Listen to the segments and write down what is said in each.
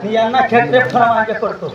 ನೀ ಅನ್ನ ಕೆಟ್ಟ ಮಾಡಿಕೆ ಕೊಡ್ತು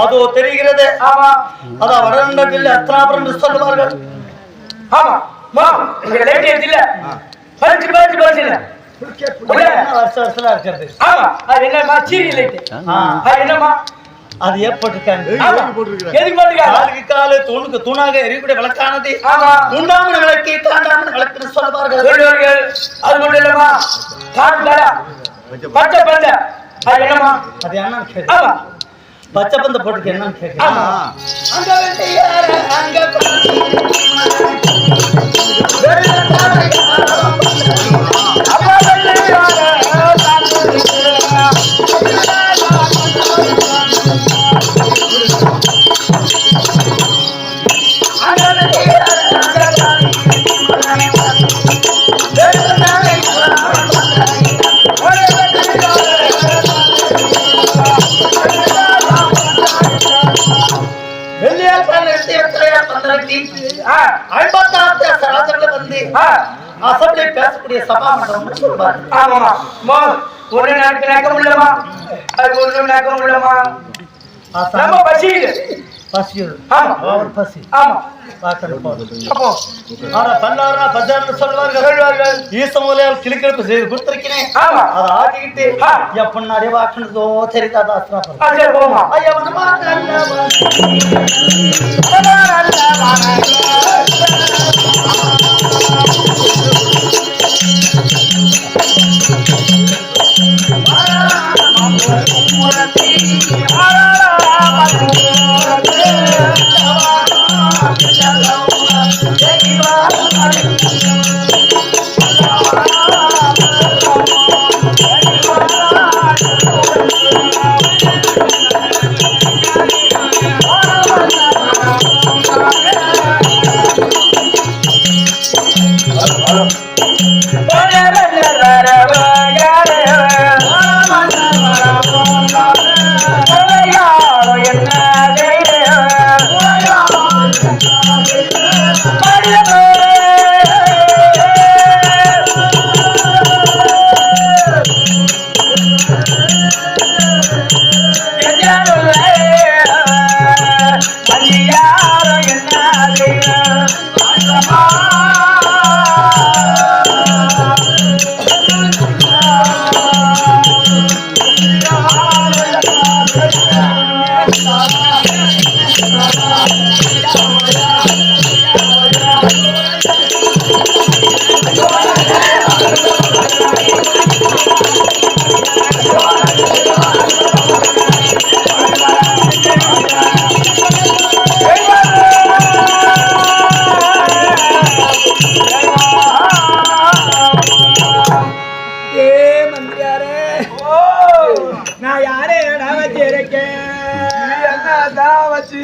அது தெரிகிறது. ஆமா, அது வடநாட்டில் அத்தனாபுரம் சொல்லுவார்கள். ஆமா, இல்ல அது ஏற்பட்டு தூணாக எரியக்கூடிய விளக்கானது உண்டாமன விளக்கி தாண்டாமன விளக்கு சொல்லுவார்கள். அது மட்டும் இல்லமா பச்சை பந்த அது என்னமா அது என்ன பச்சை பந்த போட்டுக்கு என்னன்னு கேட்க அசம்பிளி பேசக்கூடிய சபா மன்றம் சொல்வார். ஆமா, ஒரு நாட்கள் உள்ளமா அது ஒரு நாட்கள் உள்ளமா நம்ம பசி ஆமா அவர் பசி ஆமா சொல்வார்கள். ஈசமூலையால் கிளிக்கிழப்பு செய்து கொடுத்திருக்கிறேன். ஆமா, அதை ஆகிக்கிட்டு எப்படின்னாடியே வாக்கினதோ தெரியாத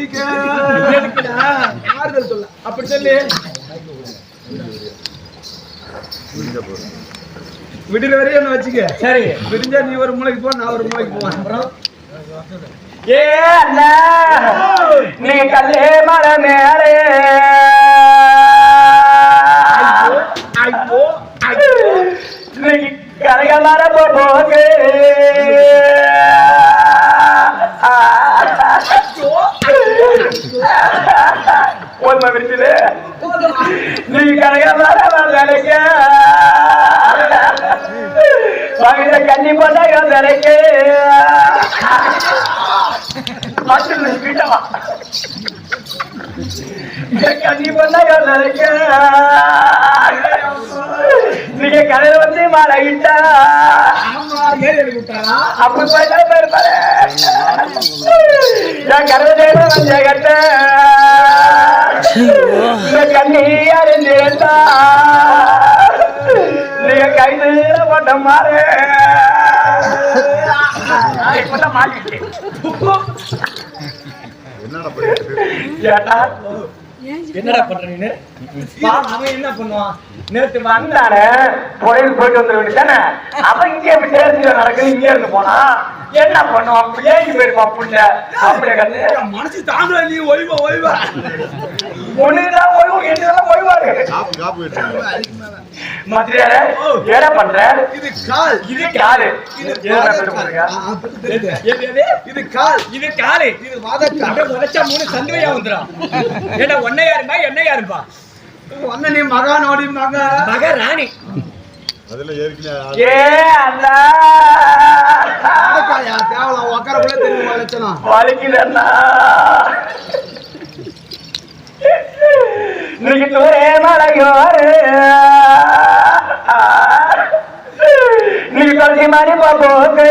வச்சுக்க ஆறுதல் சொல்ல அப்படி சொல்லி விடுற வரையும் என்ன வச்சுக்க. சரி விடிஞ்சா நீ ஒரு மூளைக்கு போ, நான் ஒரு மூளைக்கு போவேன். அப்புறம் ஏ அண்ணா நீ கல்லே மலை மேலே கரக மரப்ப போகு உண்மை விரிச்சது நீ கரக மரப்ப நினைக்க பகிர கண்ணி போட்டாங்க நினைக்க வீட்டவா கண்ணி போட்டாங்க நினைக்க நீங்க கடையில வந்து மாலையிட்டா அப்படி போயிட்டா போயிருப்பாரு என் கருவதேவ வந்த கட்ட இந்த கண்ணியார் இருந்தா நீங்க கைது போட்ட மாறு மாட்டிட்டு என்னடா பண்ற நீ? அவன் என்ன பண்ணுவான்? நேற்று வந்தானே கோயில் போயிட்டு வந்துட வேண்டியதானே. அவன் இங்கே சேர்ந்து நடக்குது, இங்கே இருந்து போனா என்ன பண்ணுவான்? ஏங்கி போயிருப்பான் புள்ள. அப்படியே கண்டு மனசு தாங்க நீ ஓய்வா ஓய்வா ஒண்ணுதான் ஓய்வு, என்னதான் ஓய்வாரு மத்தியால என்ன பண்ற? இது கால், இது காலு, இது கால், இது காலு, இது வாதக்கால். உடைச்சா மூணு சந்தையா வந்துடும். ஏன்னா ஒன்ன யாருப்பா என்ன யாருப்பா? ஒன்ன நீ மகானோடி மகாராணி அதுல ஏற்கனவே ஏ அண்ணா தேவலாம் உக்காரக்குள்ள தெரியுமா லட்சணம் வலிக்குதண்ணா. இன்னைக்கு தூரே மலையோரு நீ தொலைச்சி மாதிரி போக்கு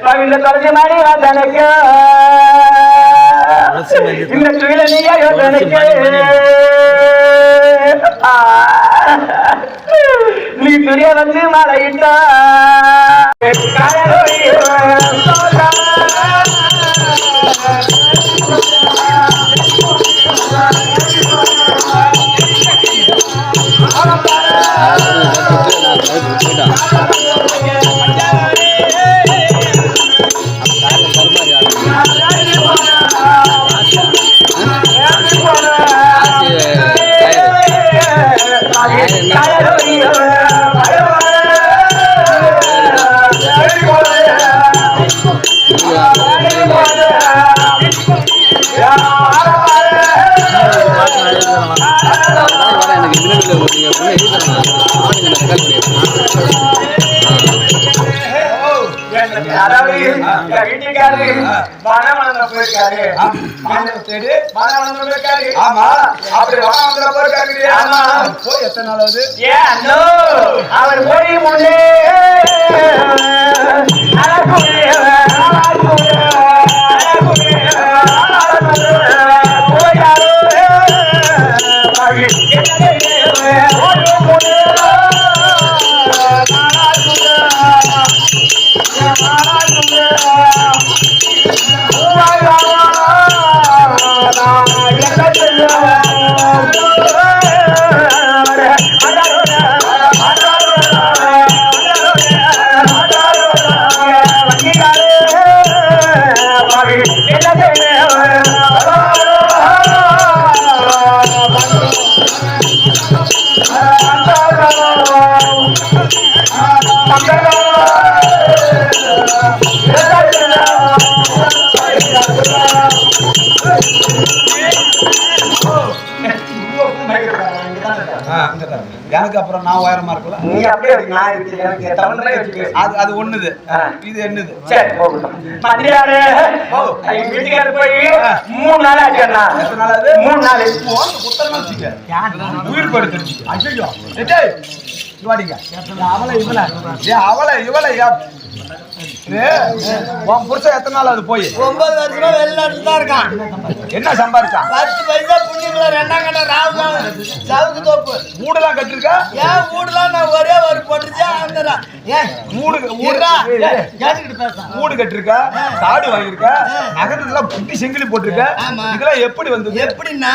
பவில தொலைச்சி மாதிரி வந்தனக்கு இந்த துயில நீயா யோசனைக்கு நீ துரிய வந்து மலையிட்டா வீட்டுக்காரு வனவளர்ந்த போயிருக்காரு. ஆமா அப்படி வனவளர்ந்த போயிருக்காரு. ஆமா போய் எத்தனை நாள் ஆகுது? ஏன் அண்ணோ அவர் போய் முன்னே எனக்கு அப்புறம் நான் உயரமா இருக்கலாம். நீ அப்படியே எனக்கு தமிழ்ல அது ஒண்ணுது, இது என்னது? சரி மந்திரியாரு வீட்டுக்காரு போய் 3 நாள் ஆச்சு. அண்ணா 3 நாள் உயிர் படுத்து. ஐயோ அவளை இவளை அவளை இவளை உன் புருஷன் எத்தனை நாள் அது போய்? 9 வருஷமா வெளிநாட்டுல தான் இருக்கான். என்ன சம்பாதிச்சான்? 10 பைசா புண்ணியங்கள 2ஆம் கட்ட ராவுக்கு தோப்பு வீடுலாம் கட்டிருக்கா? ஏன் வீடுலாம் நான் ஒரே ஒரு போட்டுச்சா அந்த மூடு கட்டிருக்க, காடு வாங்கியிருக்க, நகரத்துலாம் புட்டி செங்கிலி போட்டிருக்க. இதெல்லாம் எப்படி வந்தது? எப்படின்னா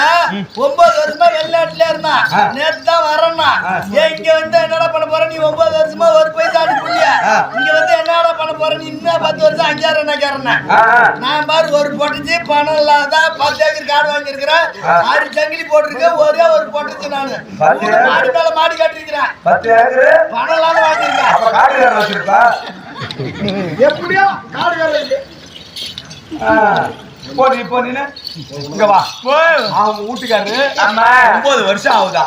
9 வருஷமா வெளிநாட்டுல இருந்தான். நேத்து தான் வரேன்னா இங்க வந்து என்னடா பண்ண போற நீ? 9 வருஷமா ஒரு பைசா அனுப்புறிய, இங்க வந்து என்னடா பண்ண போற நீ? இன்னும் 10 வருஷம் 5,000 என்ன கேறேன் நான் பாரு. ஒரு பொட்டுச்சு பணம் இல்லாத 10 ஏக்கர் காடு வாங்கியிருக்கிறேன், 6 சங்கிலி போட்டிருக்கேன், ஒரே ஒரு பொட்டுச்சு நானு மாடி மேல மாடி கட்டிருக்கிறேன். 10 ஏக்கர் பணம் இல்லாத வாங்கியிருக்கேன். எப்படியோ காடு வேலை இங்க வா. அவன் வீட்டுக்காரு 9 வருஷம் ஆகுதா?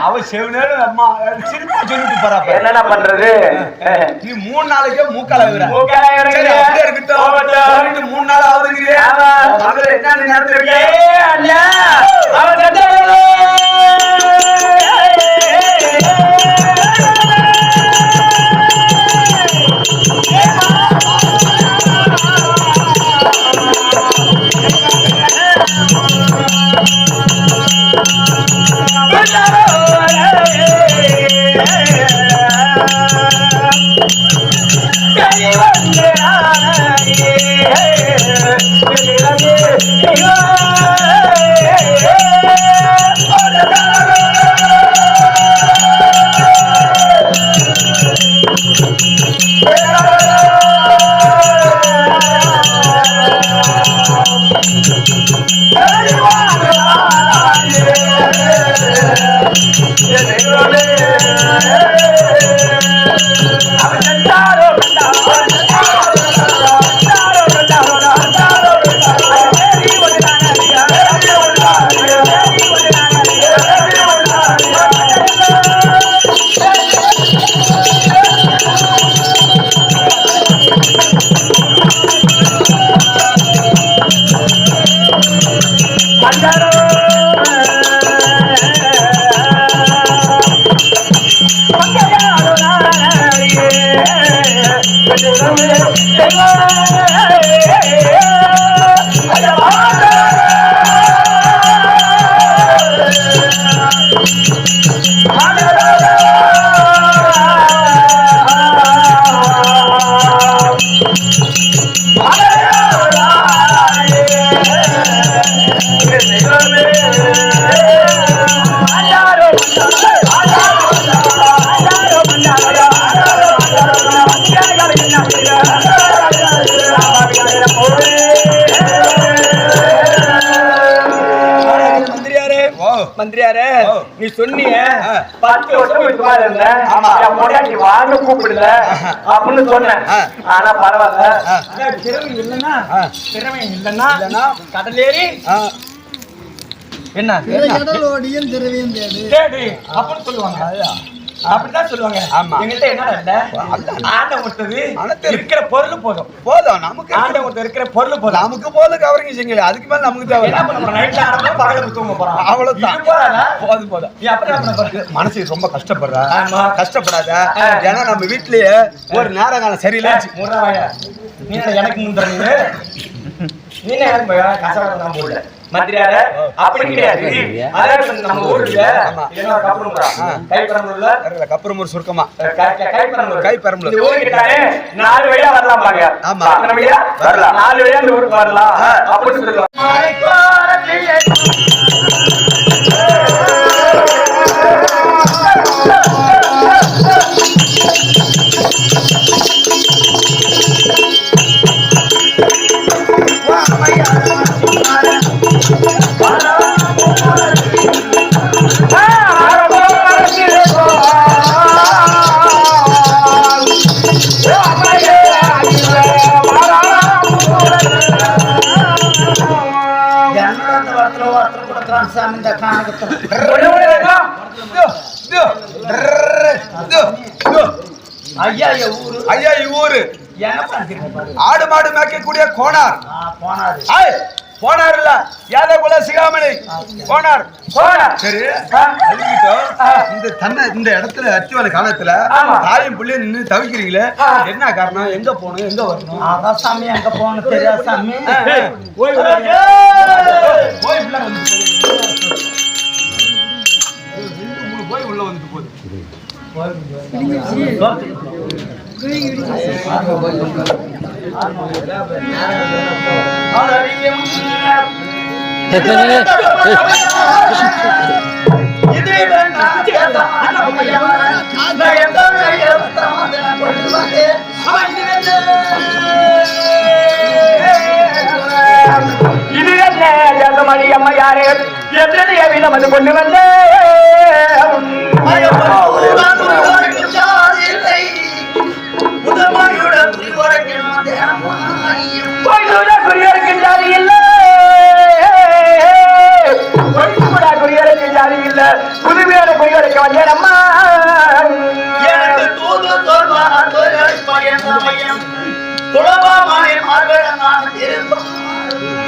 அவன் செவனேரு அம்மா சிரிப்பா சொல்லிட்டு போறா. என்னடா பண்றது? நீ 3 நாளைக்கே மூக்கால இருக்கிற. மூக்கால இருக்கட்டும். 3 நாள் ஆகுதுங்கிறியா? என்ன நடந்திருக்கே? மந்திரியாரே, நீ சொன்னீங்க 10 வருஷம் வீட்டுக்கு இருந்தேன், பொண்டாட்டி வாங்க கூப்பிடல அப்படின்னு சொன்னேன். ஆனா பரவாயில்ல, திறமை இல்லைன்னா கடலேறி என்ன கடலோடியும் திரவியம் தேடு அப்படின்னு சொல்லுவாங்க. அப்படிதான் சொல்லுவாங்க. எங்கிட்ட என்ன ஆண்ட ஒருத்தது இருக்கிற பொருள் போதும் நமக்கு. ஆண்ட ஒருத்தர் இருக்கிற பொருள் போதும் நமக்கு. போதும் கவரிங் செய்யல, அதுக்கு மேல நமக்கு தேவை. என்ன பண்ண போறோம்? நைட்ல ஆரம்பி பகல தூங்க போறோம், அவ்வளவுதான். போதும். நீ அப்படி மனசு ரொம்ப கஷ்டப்படுற. கஷ்டப்படாத. ஏன்னா நம்ம வீட்லயே ஒரு நேர காலம் சரியில்லை. நீ எனக்கு முந்தறீங்க, நீ எனக்கு கஷ்டம் போடல. மந்திரியார அப்படி கிடையாது. அதாவது நம்ம ஊர்ல என்ன கப்புறமூர் சுருக்கமா கைப்பெரம்பலூர் ஊருக்கிட்டாரு 4 வழியா வரலாம் பாங்க. ஆமா, 4 வழியா இந்த ஊருக்கு வரலாம் அப்படின்னு சொல்லுவாங்க. ஆடு மாடு மேய்க்கக்கூடிய கோனார். போனார் இல்ல யாதகுல சிகாமணி போனார். சரி, இந்த இடத்துல அச்சுவல காலத்துல தாயும் பிள்ளையும் நின்று தவிக்கிறீங்களே, என்ன காரணம்? எங்க போகணும், எங்க வரணும்? அதான் சாமி, எங்க போகணும் தெரியாது சாமி. போய் உள்ள வந்துட்டு போகுது. இது என்ன ஜகமணி அம்மையாரே எத்தனைய விதம் வந்து கொண்டு வந்த குறியருக்கு ஜாதி இல்ல குறியருக்கு ஜாதி இல்ல புதுமையான குறியருக்கு வந்தேன் அம்மா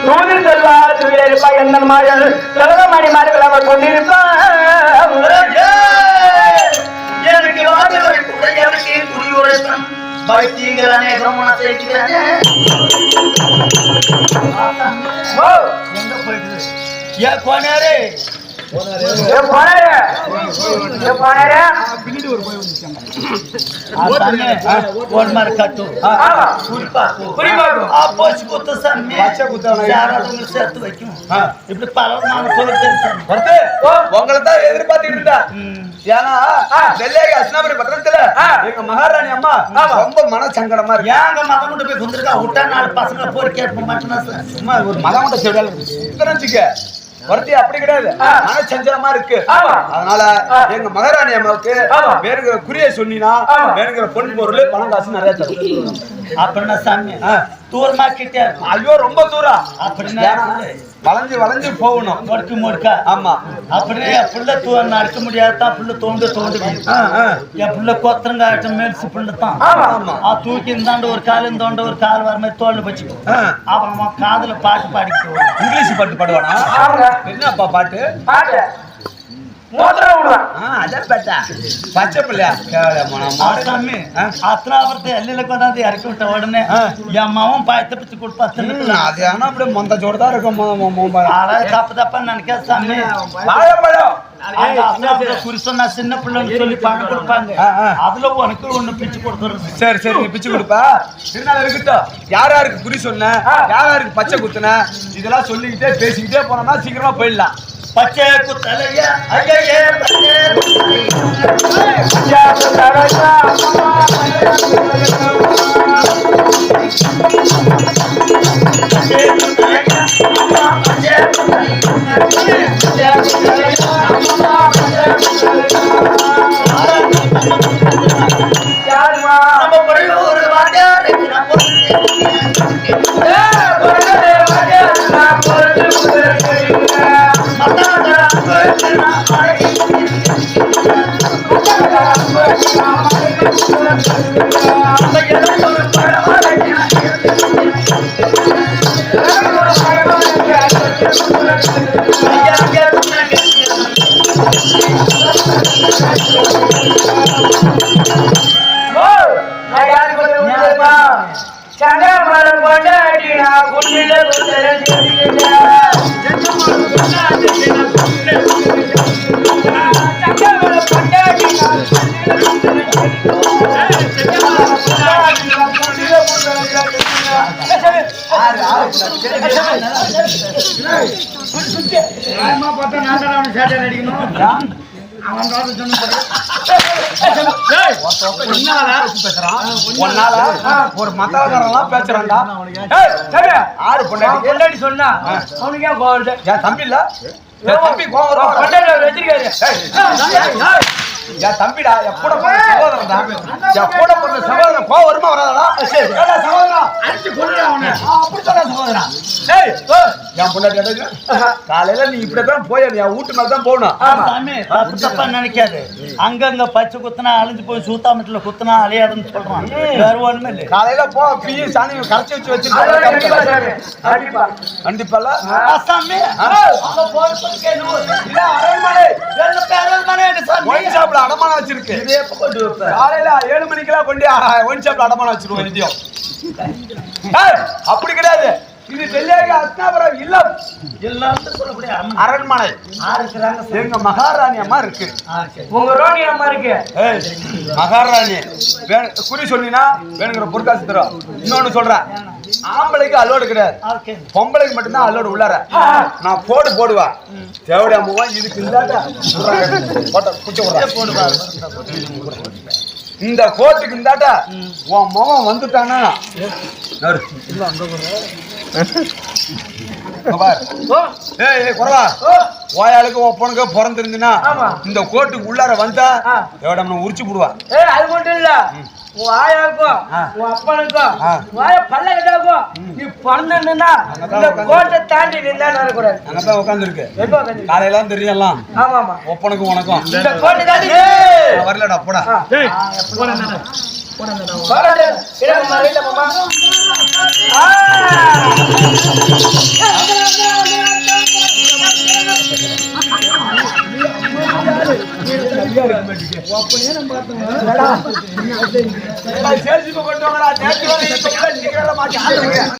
தூதில் செல்வார் துயிலிருப்பா எந்த மகள் மணி மாடுகள் அவர் கொண்டிருப்பார் எனக்கு குடியுரைப்பன் பக்திகள் அநேகம் எங்க போயிட்டு ஏன் போனாரு கட்டு சேர்த்து வைக்கும் இப்படி பல உங்களை தான் எதிர்பார்த்துட்டு இருந்தா ஏன்னா நெல்லையா அஸ்னாபுரி பக்கத்துல எங்க மகாராணி அம்மா ரொம்ப மன சங்கடமா இருக்கு ஏங்க மகன் கொண்டு போய் குந்திருக்கா விட்டா 4 பசங்களை போய் கேட்க மாட்டேன்னா சும்மா ஒரு மகன் மட்டும் சொல்லிச்சு ஒருத்தி அப்படி கிடையாது மனச்சஞ்சலமா இருக்கு அதனால எங்க மகாராணி அம்மாவுக்கு வேணுங்கிற குறிய சொன்னா வேணுங்கிற பொன் பொருள் பணம் காசு நிறைய தரும் அப்படின்னா சாமி தூரமா கிட்டே ஐயோ ரொம்ப தூரம் அப்படின்னா வளைஞ்சு வளைஞ்சு போகணும் முடுக்கு முடுக்கா ஆமா அப்படியே என் பிள்ளை நடக்க முடியாதான் பிள்ளை தோண்டு என் பிள்ளை கொத்தரங்க ஆட்டம் மேல்சி பிள்ளை தான் தூக்கி இருந்தாண்டு ஒரு கால் தோண்ட ஒரு கால் வர மாதிரி தோல்ல வச்சுக்கோ அப்புறமா காதுல பாட்டு பாடிக்கிட்டு இங்கிலீஷ் பாட்டு பாடுவானா என்னப்பா பாட்டு பச்சை பிள்ளையா அத்தனாபுரத்தை எல்லையில கொண்டாந்து இறக்கி விட்ட உடனே என் அம்மாவும் பாயத்தை பிச்சு கொடுப்பா அது ஆனா அப்படியே மொந்த ஜோடு தான் இருக்கும் தப்பு தப்பா நினைக்காத சாமி வாழைப்பழம் குறி சொன்னா சின்ன பிள்ளைன்னு சொல்லி பணம் கொடுப்பாங்க அதுல உனக்கு ஒண்ணு பிச்சு கொடுத்துருது சரி சரி நீ பிச்சு கொடுப்பா இருந்தாலும் இருக்கட்டும் யார் யாருக்கு குறி சொன்ன யார் யாருக்கு பச்சை குத்துன இதெல்லாம் சொல்லிக்கிட்டே பேசிக்கிட்டே போனோம்னா சீக்கிரமா போயிடலாம் பச்சை குத்தலையா ஐயே ஒரு சங்கமரம் கொண்டாடினா குண்டில ஒரு மத்தாளக்காரன் பேசுறான்டா ஆறு பொண்டாட்டி சொன்னா அவனுக்கு ஏன் கோவம் வருது என் தம்பி இல்ல என் தம்பி கோவம் வரும் வச்சிருக்காரு என் தம்பிடா என் கூட பிறந்த சகோதரன் தான் என் கூட பிறந்த சகோதரன் கோவம் வருமா வராதா சகோதரன் அடிச்சு கொள்ளுடா அவனை அப்படி சொன்ன சகோதரன் என் பொண்டாட்டி காலையில நீ இப்படிதான் போய் என் வீட்டு மேல தான் போகணும் தப்பா நினைக்காது அங்கங்க பச்சை குத்துனா அழிஞ்சு போய் சூத்தாமட்டில குத்துனா அழியாதுன்னு சொல்றான் வேற ஒண்ணுமே இல்லை காலையில போ பிய சாணி கரைச்சி வச்சு கண்டிப்பா சாமி அடமானம் வச்சிருக்கு காலையில 7 மணிக்கெல்லாம் கொண்டு ஒயின் ஷாப்ல அடமானம் வச்சிருவோம் நிதியம் அப்படி கிடையாது இது டெல்லியாக அஸ்தாபுரம் இல்லம் எல்லாரும் சொல்லக்கூடிய அம்மா அரண்மனை இருக்கிறாங்க. எங்க மகாராணி அம்மா இருக்கு. உங்க ரோணி அம்மா இருக்கு. ஏய், மகாராணி குறி சொன்னீங்கன்னா வேணுங்கிற பொருட்காசு தரும். இன்னொன்னு சொல்றேன், ஆம்பளைக்கு அலோடு கிடையாது, பொம்பளைக்கு மட்டும்தான் அலோடு உள்ளார. நான் போடுவேன் தேவடி அம்மாவா இதுக்கு இந்த கோட்டுக்கு இந்தாட்டா உன் மகன் வந்துட்டானா குறவா ஓயாளுக்கு ஒப்பனுக்கு பிறந்திருந்தா இந்த கோட்டுக்கு உள்ளார வந்தா எவ்வளவு உரிச்சு போடுவா. அது மட்டும் இல்ல, உன் ஆயாக்கும் உன் அப்பனுக்கும் வாய பல்ல கட்டாக்கும் நீ பிறந்தா இந்த கோட்டை தாண்டி நின்னா வரக்கூடாது. அங்கதான் உட்காந்து இருக்கு காலையெல்லாம் தெரியலாம். ஆமா ஆமா, ஒப்பனுக்கும் உனக்கும் இந்த கோட்டை தாண்டி வரலடா போடா. சேர்த்து கொண்டு வாங்கடா.